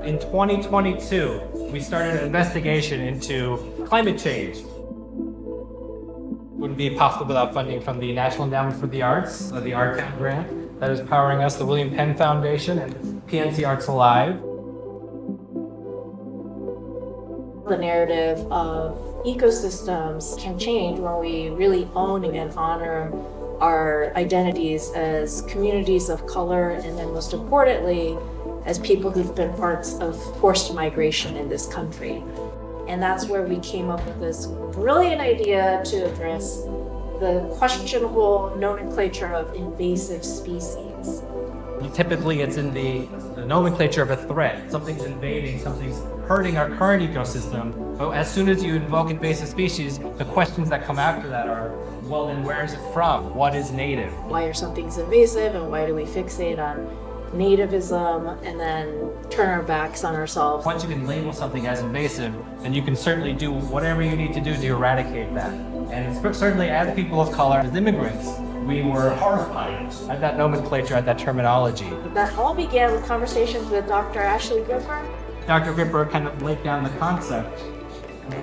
In 2022, we started an investigation into climate change. Wouldn't be possible without funding from the National Endowment for the Arts, the ArtCount grant that is powering us, the William Penn Foundation, and PNC Arts Alive. The narrative of ecosystems can change when we really own and honor our identities as communities of color, and then most importantly, as people who've been parts of forced migration in this country. And that's where we came up with this brilliant idea to address the questionable nomenclature of invasive species. Typically, it's in the nomenclature of a threat. Something's invading, something's hurting our current ecosystem. But as soon as you invoke invasive species, the questions that come after that are, well, then where is it from? What is native? Why are some things invasive, and why do we fixate on nativism and then turn our backs on ourselves? Once you can label something as invasive, then you can certainly do whatever you need to do to eradicate that. And certainly as people of color, as immigrants, we were horrified at that nomenclature, at that terminology. That all began with conversations with Dr. Ashley Gripper. Dr. Gripper kind of laid down the concept,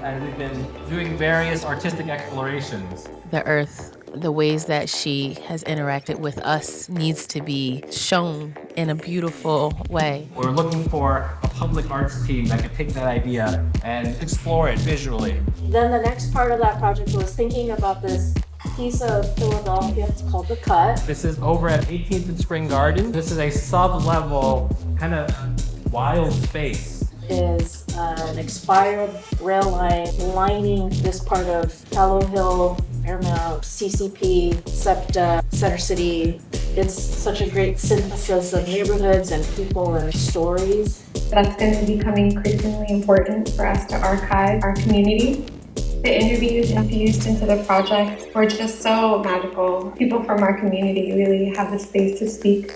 and we've been doing various artistic explorations. The earth, the ways that she has interacted with us needs to be shown in a beautiful way. We're looking for a public arts team that can take that idea and explore it visually. Then the next part of that project was thinking about this piece of Philadelphia. It's called The Cut. This is over at 18th and Spring Garden. This is a sub-level, kind of wild space. Is an expired rail line lining this part of Tallow Hill, Paramount, CCP, SEPTA, Center City. It's such a great synthesis of neighborhoods and people and stories. That's going to become increasingly important for us to archive our community. The interviews infused into the project were just so magical. People from our community really have the space to speak.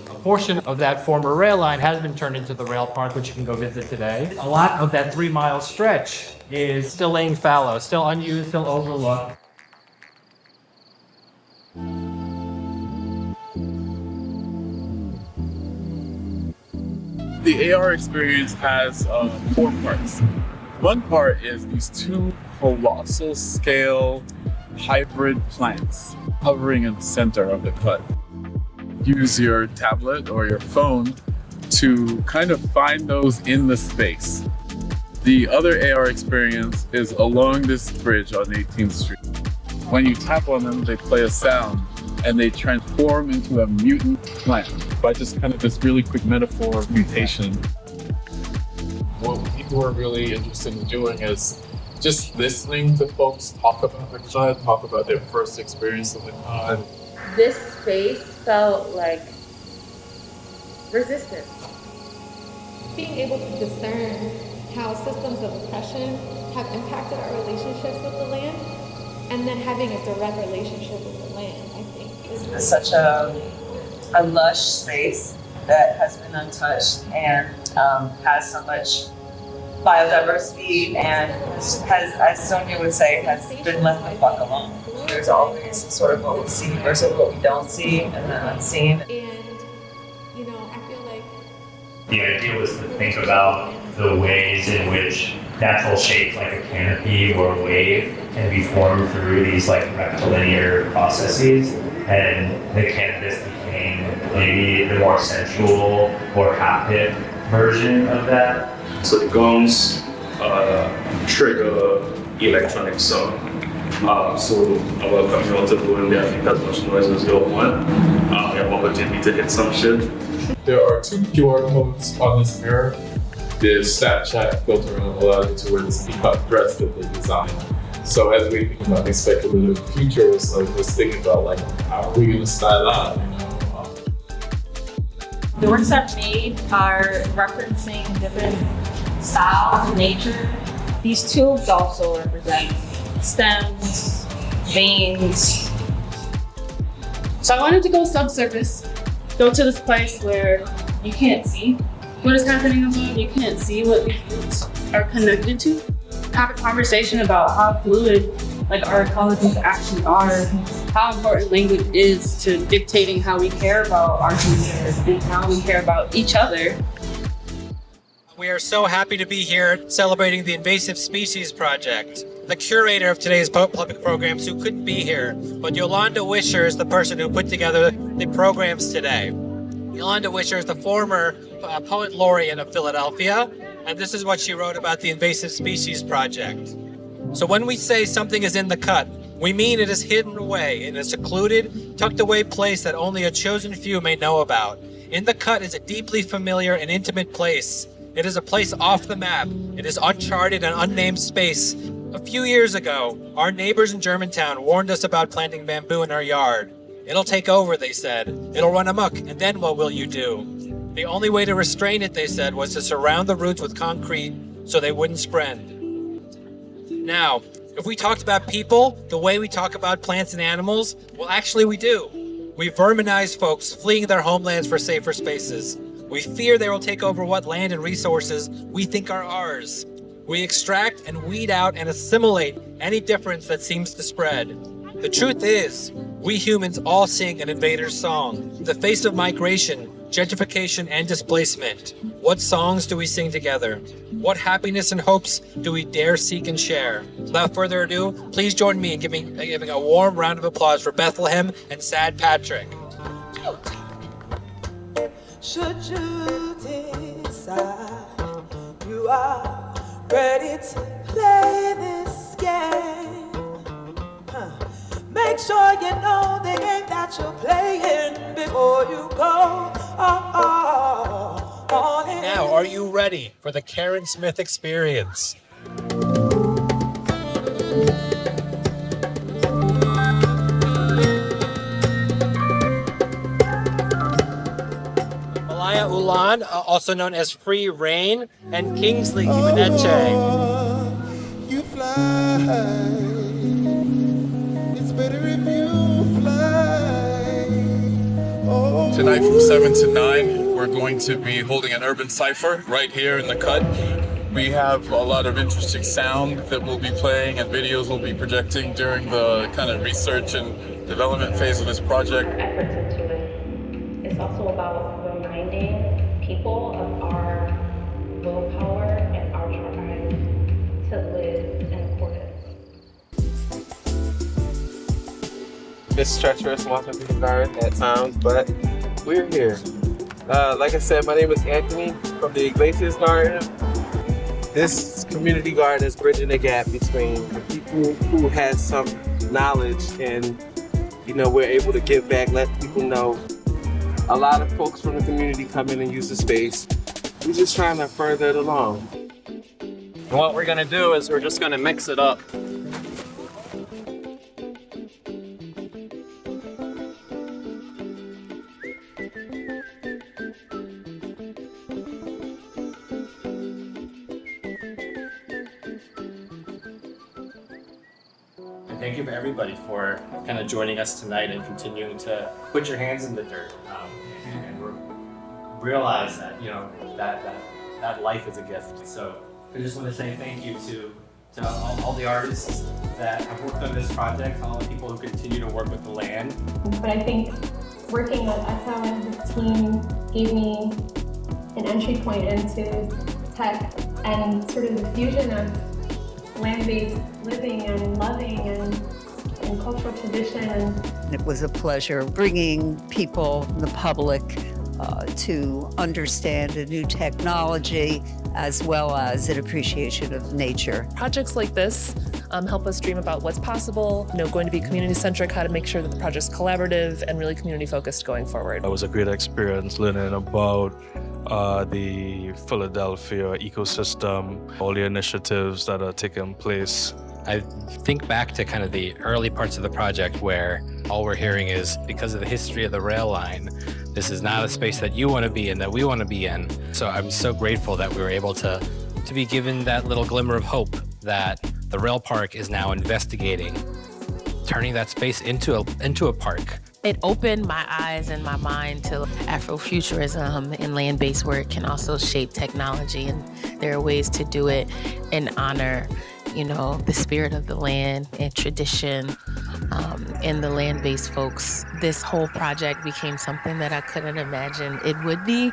A portion of that former rail line has been turned into the rail park, which you can go visit today. A lot of that 3-mile stretch is still laying fallow, still unused, still overlooked. The AR experience has 4 parts. One part is these 2 colossal scale hybrid plants hovering in the center of the cut. Use your tablet or your phone to kind of find those in the space. The other AR experience is along this bridge on 18th Street. When you tap on them, they play a sound and they transform into a mutant plant by just kind of this really quick metaphor of mutation. What people are really interested in doing is just listening to folks talk about the cut, talk about their first experience of the cut. This space felt like resistance. Being able to discern how systems of oppression have impacted our relationships with the land, and then having a direct relationship with the land, I think. It's such a lush space that has been untouched and has so much biodiversity and has, as Sonia would say, has been left the fuck alone. There's always sort of what we see versus what we don't see and the unseen. And, I feel like the idea was to think about the ways in which natural shapes like a canopy or a wave can be formed through these like rectilinear processes, and the canvas became maybe the more sensual or haptic version of that. So the gongs trigger electronic sound. So I welcome you all to go in there and make as much noise as you want. You have opportunity to hit some shit. There are 2 QR codes on this mirror. The Snapchat filter allows you to wear this cut dress that they designed. So as we think about these speculative futures, like just thinking about like how are we gonna style out, The works I've made are referencing different styles of nature. These tubes also represent stems, veins. So I wanted to go subsurface, go to this place where you can't see what is happening above, you can't see what these roots are connected to. Have a conversation about how fluid our ecologies actually are, how important language is to dictating how we care about our future and how we care about each other. We are so happy to be here celebrating the Invasive Species Project. The curator of today's public programs who couldn't be here, but Yolanda Wisher is the person who put together the programs today. Yolanda Wisher is the former poet laureate of Philadelphia, and this is what she wrote about the Invasive Species Project. So when we say something is in the cut, we mean it is hidden away in a secluded, tucked away place that only a chosen few may know about. In the cut is a deeply familiar and intimate place. It is a place off the map. It is uncharted and unnamed space. A few years ago, our neighbors in Germantown warned us about planting bamboo in our yard. It'll take over, they said. It'll run amok, and then what will you do? The only way to restrain it, they said, was to surround the roots with concrete so they wouldn't spread. Now, if we talked about people the way we talk about plants and animals, well, actually we do. We verminize folks fleeing their homelands for safer spaces. We fear they will take over what land and resources we think are ours. We extract and weed out and assimilate any difference that seems to spread. The truth is, we humans all sing an invader's song. The face of migration, gentrification, and displacement. What songs do we sing together? What happiness and hopes do we dare seek and share? Without further ado, please join me in giving a warm round of applause for Bethlehem and Sad Patrick. Should you decide you are ready to play this game, make sure you know the game that you're playing before you go on in. Now, are you ready for the Karen Smith experience? Malaya Ulan, also known as Free Reign, and Kingsley Ibeneche. You fly. It's better if you fly. Oh. Tonight from 7 to 9, we're going to be holding an urban cipher right here in the cut. We have a lot of interesting sound that we'll be playing and videos we'll be projecting during the kind of research and development phase of this project. Efforts into it. It's also about reminding people of our willpower and our drive to live in accordance. It's treacherous walking through the garden at times, but we're here. Like I said, my name is Anthony from the Invasive garden. This community garden is bridging the gap between the people who has some knowledge and, we're able to give back, let people know. A lot of folks from the community come in and use the space. We're just trying to further it along. And what we're gonna do is we're just gonna mix it up. Thank you for everybody for kind of joining us tonight and continuing to put your hands in the dirt and realize that that life is a gift. So I just want to say thank you to all the artists that have worked on this project, all the people who continue to work with the land. But I think working with Essa and his team gave me an entry point into tech and sort of the fusion of land-based living and loving and cultural tradition. And it was a pleasure bringing people, the public, to understand a new technology as well as an appreciation of nature. Projects like this help us dream about what's possible, going to be community-centric, how to make sure that the project's collaborative and really community-focused going forward. It was a great experience learning about the Philadelphia ecosystem, all the initiatives that are taking place. I think back to kind of the early parts of the project where all we're hearing is because of the history of the rail line, this is not a space that you want to be in, that we want to be in. So I'm so grateful that we were able to be given that little glimmer of hope that the rail park is now investigating, turning that space into a park. It opened my eyes and my mind to Afrofuturism and land-based work can also shape technology, and there are ways to do it and honor, the spirit of the land and tradition and the land-based folks. This whole project became something that I couldn't imagine it would be.